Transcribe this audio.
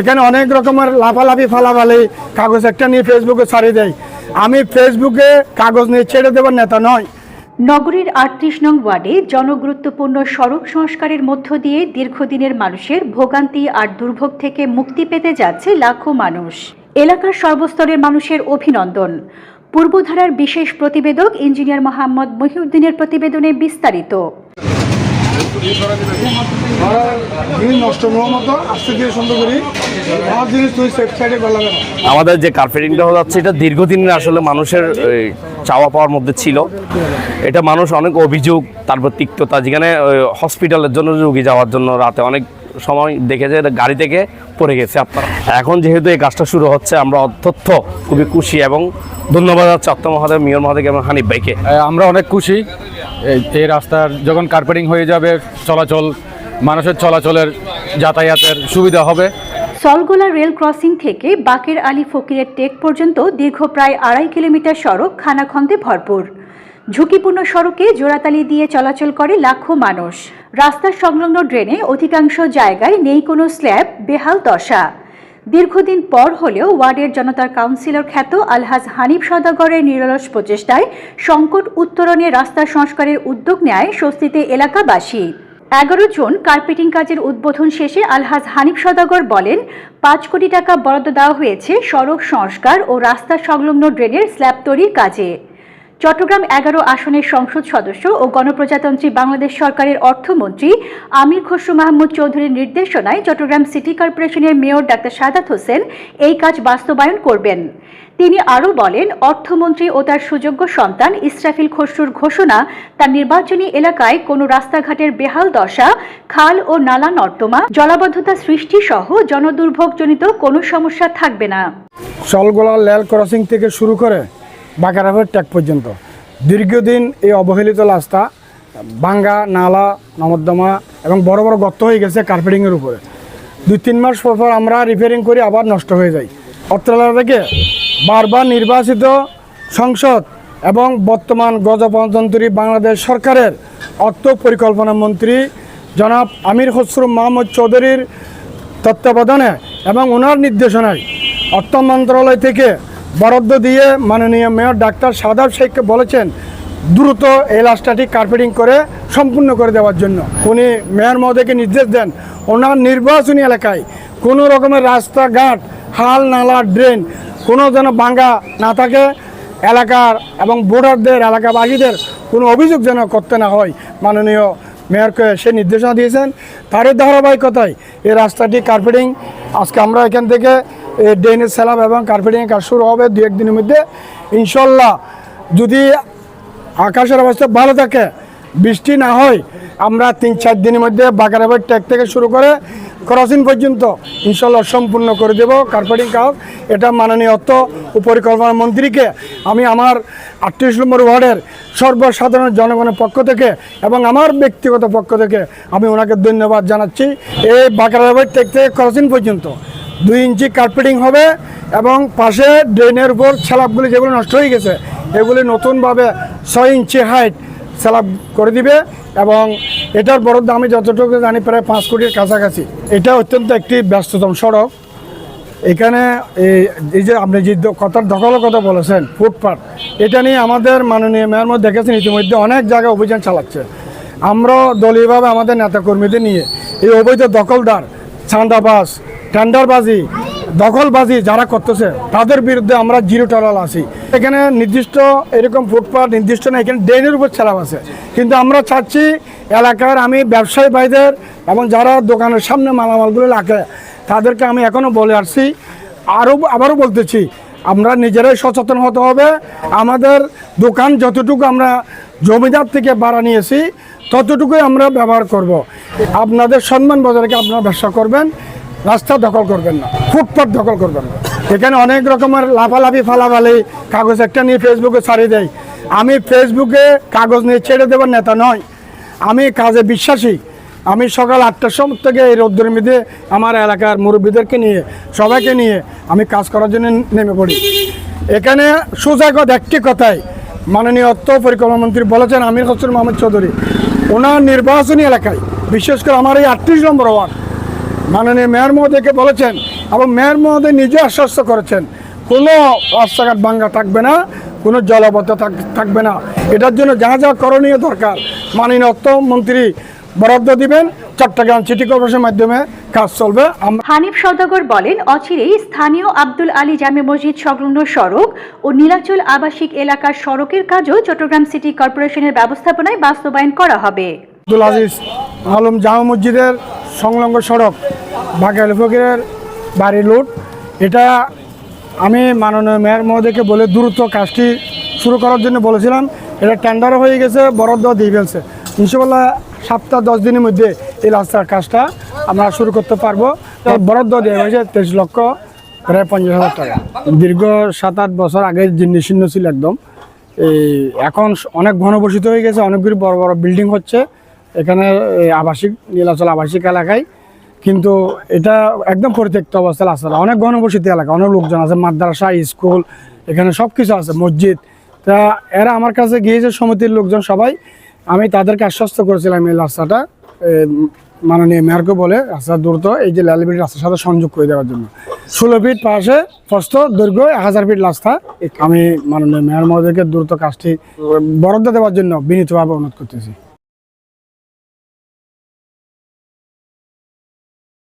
এখানে অনেক রকমের লাফালাফি ফালাফালি কাগজ একটা নিয়ে ফেসবুকে ছাড়িয়ে দেয়। আমি ফেসবুকে কাগজ নিয়ে ছেড়ে দেবার নেতা নয়। নগরীর ৩৮ নং ওয়ার্ডে জনগুরুত্বপূর্ণ সড়ক সংস্কারের মধ্য দিয়ে দীর্ঘদিনের মানুষের ভোগান্তি আর দুর্ভোগ থেকে মুক্তি পেতে যাচ্ছে লাখো মানুষ। এলাকার সর্বস্তরের মানুষের অভিনন্দন। পূর্বধারার বিশেষ প্রতিবেদক ইঞ্জিনিয়ার মোহাম্মদ মহিউদ্দিনের প্রতিবেদনে বিস্তারিত। আমাদের যে কার্পেটিংটা হচ্ছে এটা দীর্ঘদিনের আসলে মানুষের চাওয়া পাওয়ার মধ্যে ছিল। এটা মানুষ অনেক অভিযোগ, তারপর তিক্ততা, যেখানে হসপিটালের জন্য রোগী যাওয়ার জন্য রাতে অনেক সময় দেখেছে গাড়ি থেকে পড়ে গেছে আপনারা। এখন যেহেতু এই কাজটা শুরু হচ্ছে, আমরা অত্যন্ত খুবই খুশি এবং ধন্যবাদ যাচ্ছে অত্ত মহাদেব, মেয়র মহাদেব এবং হানিফ ভাইকে। আমরা অনেক খুশি। এই রাস্তার যখন কার্পেটিং হয়ে যাবে, মানুষের চলাচলের যাতায়াতের সুবিধা হবে। সলগোলা রেল ক্রসিং থেকে বাকের আলী ফকিরের টেক পর্যন্ত দীর্ঘ প্রায় ২.৫ কিলোমিটার সড়ক খানাখন্দে ভরপুর। ঝুঁকিপূর্ণ সড়কে জোড়াতালি দিয়ে চলাচল করে লাখো মানুষ। রাস্তার সংলগ্ন ড্রেনে অধিকাংশ জায়গায় নেই কোনো স্ল্যাব, বেহাল দশা। দীর্ঘদিন পর হলেও ওয়ার্ডের জনতার কাউন্সিলর খ্যাত আলহাজ হানিফ সওদাগরের নিরলস প্রচেষ্টায় সংকট উত্তরণে রাস্তা সংস্কারের উদ্যোগ নেয় স্বস্তিতে এলাকাবাসী। ১১ জন কার্পেটিং কাজের উদ্বোধন শেষে আলহাজ হানিফ সওদাগর বলেন, ৫ কোটি টাকা বরাদ্দ দেওয়া হয়েছে সড়ক সংস্কার ও রাস্তা সংলগ্ন ড্রেনের স্ল্যাব তৈরির কাজে। চট্টগ্রাম ১১ আসনের সংসদ সদস্য ও গণপ্রজাতন্ত্রী বাংলাদেশ সরকারের অর্থমন্ত্রী আমির খসরু মাহমুদ চৌধুরীর নির্দেশনায় চট্টগ্রাম সিটি কর্পোরেশনের মেয়র ডাক্তার সাদাত হোসেন এই কাজ বাস্তবায়ন করবেন। তিনি আরও বলেন, অর্থমন্ত্রী ও তার সুযোগ্য সন্তান ইসরাফিল খসরুর ঘোষণা, তার নির্বাচনী এলাকায় কোনো রাস্তাঘাটের বেহাল দশা, খাল ও নালা নর্দমা, জলাবদ্ধতা সৃষ্টি সহ জনদুর্ভোগজনিত কোনো সমস্যা থাকবে না। সলগোলা রেল ক্রসিং থেকে শুরু করে বাকারাফের ট্যাক পর্যন্ত দীর্ঘদিন এই অবহেলিত রাস্তা ভাঙ্গা, নালা, নর্দমা এবং বড় বড় গর্ত হয়ে গেছে কার্পেটিংয়ের উপরে। ২-৩ মাস পর আমরা রিপেয়ারিং করি, আবার নষ্ট হয়ে যায়। অত্র এলাকা থেকে বারবার নির্বাচিত সংসদ এবং বর্তমান গণপ্রজাতন্ত্রী বাংলাদেশ সরকারের অর্থ পরিকল্পনা মন্ত্রী জনাব আমির খসরু মাহমুদ চৌধুরীর তত্ত্বাবধানে এবং ওনার নির্দেশনায় অর্থ মন্ত্রণালয় থেকে বরাদ্দ দিয়ে মাননীয় মেয়র ডাক্তার সাদাত শেখকে বলেছেন দ্রুত এই রাস্তাটি কার্পেটিং করে সম্পূর্ণ করে দেওয়ার জন্য। উনি মেয়র মহোদয়কে নির্দেশ দেন ওনার নির্বাচনী এলাকায় কোনো রকমের রাস্তাঘাট, হাল, নালা, ড্রেন কোনো যেন ভাঙ্গা না থাকে, এলাকার এবং ভোটারদের, এলাকাবাসীদের কোনো অভিযোগ যেন করতে না হয়। মাননীয় মেয়রকে সে নির্দেশনা দিয়েছেন। তারই ধারাবাহিকতায় এই রাস্তাটি কার্পেটিং আজকে আমরা এখান থেকে ড্রেনের স্ল্যাব এবং কার্পেটিংয়ের কাজ শুরু হবে ২-১ দিনের মধ্যে ইনশাল্লাহ। যদি আকাশের অবস্থা ভালো থাকে, বৃষ্টি না হয়, আমরা ৩-৪ দিনের মধ্যে বাকারাবাদ ট্যাক থেকে শুরু করে ক্রসিং পর্যন্ত ইনশাল্লাহ সম্পূর্ণ করে দেব কার্পেটিং কাজ। এটা মাননীয় অর্থ ও পরিকল্পনা মন্ত্রীকে আমি আমার ৩৮ নম্বর ওয়ার্ডের সর্বসাধারণ জনগণের পক্ষ থেকে এবং আমার ব্যক্তিগত পক্ষ থেকে আমি ওনাকে ধন্যবাদ জানাচ্ছি। এই বাকারাবাদ ট্যাক থেকে ক্রসিং পর্যন্ত ২ ইঞ্চি কার্পেটিং হবে এবং পাশে ড্রেনের উপর স্ল্যাবগুলি যেগুলো নষ্ট হয়ে গেছে এগুলি নতুনভাবে ৬ ইঞ্চি হাইট স্ল্যাব করে দিবে এবং এটার বরাদ্দ আমি যতটুকু জানি প্রায় ৫ কোটির কাছাকাছি। এটা অত্যন্ত একটি ব্যস্ততম সড়ক। এখানে এই যে আপনি যে কথার দখলের কথা বলেছেন, ফুটপাথ, এটা নিয়ে আমাদের মাননীয় মেয়র মধ্যে দেখেছেন ইতিমধ্যে অনেক জায়গায় অভিযান চালাচ্ছে। আমরা দলীয়ভাবে আমাদের নেতাকর্মীদের নিয়ে এই অবৈধ দখলদার, চাঁদাবাজ, টেন্ডারবাজি, দখলবাজি যারা করতেছে তাদের বিরুদ্ধে আমরা জিরো টলারেন্স আছি। এখানে নির্দিষ্ট এরকম ফুটপাথ নির্দিষ্ট না, এখানে ড্রেনের উপর স্ল্যাব আছে। কিন্তু আমরা চাচ্ছি এলাকার আমি ব্যবসায়ী ভাইদের এবং যারা দোকানের সামনে মালামালগুলো রাখে তাদেরকে আমি এখনও বলে আসছি, আবারও বলতেছি, আমরা নিজেরাই সচেতন হতে হবে। আমাদের দোকান যতটুকু আমরা জমিদার থেকে ভাড়া নিয়েছি ততটুকুই আমরা ব্যবহার করব। আপনাদের সম্মান বজায় রেখে আপনারা ব্যবসা করবেন, রাস্তা দখল করবেন না, ফুটপাথ দখল করবেন না। এখানে অনেক রকমের লাফালাফি ফালাফালি কাগজ একটা নিয়ে ফেসবুকে ছাড়িয়ে দেয়। আমি ফেসবুকে কাগজ নিয়ে ছেড়ে দেবার নেতা নয়। আমি কাজে বিশ্বাসী। আমি সকাল ৮টার সময় থেকে এই রোদ্দুরের মধ্যে আমার এলাকার মুরব্বীদেরকে নিয়ে সবাইকে নিয়ে আমি কাজ করার জন্য নেমে পড়ি। এখানে সোজা কথা একটি কথাই মাননীয় অর্থ পরিকল্পনা মন্ত্রী বলেছেন আমির খসরু মাহমুদ চৌধুরী ওনার নির্বাচনী এলাকায়, বিশেষ করে আমার এই ৩৮ নম্বর ওয়ার্ড, মাননীয় মেয়র মহোদয়কে বলেছেন এবং মেয়র মহোদয় নিজে আশ্বস্ত করেছেন কোনো রাস্তাঘাট ভাঙ্গা থাকবে না, কোনো জলাবদ্ধ থাকবে না। এটার জন্য যা যা করণীয় দরকার মাননীয় অর্থমন্ত্রী বরাদ্দ দিবেন, চট্টগ্রাম সিটি কর্পোরেশনের মাধ্যমে কাজ চলবে। হানিফ সওদাগর বলেন, অচিরেই স্থানীয় আব্দুল আলী জামে মসজিদ সংলগ্ন সড়ক ও নীলাচল আবাসিক এলাকার সড়কের কাজও চট্টগ্রাম সিটি কর্পোরেশনের ব্যবস্থাপনায় বাস্তবায়ন করা হবে। আব্দুল আজিজ আলম জামে মসজিদের সংলগ্ন সড়ক বাকের আলী ফকিরের বাড়ি লুট, এটা আমি মাননীয় মেয়র মহোদয়কে বলে দ্রুত কাজটি শুরু করার জন্য বলেছিলাম। এটা টেন্ডার হয়ে গেছে, বরাদ্দ দিয়ে ফেলছে। ইনশাআল্লাহ 7-10 দিনের মধ্যে এই রাস্তার কাজটা আমরা শুরু করতে পারবো। বরাদ্দ দেওয়া হয়েছে 23 লক্ষ প্রায় 50,000 টাকা। দীর্ঘ 7-8 বছর আগে জীর্ণশীর্ণ ছিল একদম। এখন অনেক ঘনবসিত হয়ে গেছে, অনেকগুলি বড় বড় বিল্ডিং হচ্ছে এখানে আবাসিক নীলাচল আবাসিক এলাকায়, কিন্তু এটা একদম পরিত্যক্ত অবস্থায় আছে। অনেক ঘনবসিত এলাকা, অনেক লোকজন আছে, মাদ্রাসা, স্কুল, এখানে সব কিছু আছে, মসজিদ। তা এরা আমার কাছে গিয়েছে, সমিতির লোকজন সবাই। আমি তাদেরকে আশ্বস্ত করেছিলাম এই রাস্তাটা মাননীয় মেয়রকে বলে রাস্তা দ্রুত এই যে লালবিড়ি রাস্তার সাথে সংযোগ করে দেওয়ার জন্য। 16 ফিট পাশে প্রস্থ, দৈর্ঘ্য 1000 ফিট রাস্তা। আমি মাননীয় মেয়র মহোদয়কে দ্রুত কাজটি বরাদ্দ দেওয়ার জন্য বিনীতভাবে অনুরোধ করতেছি।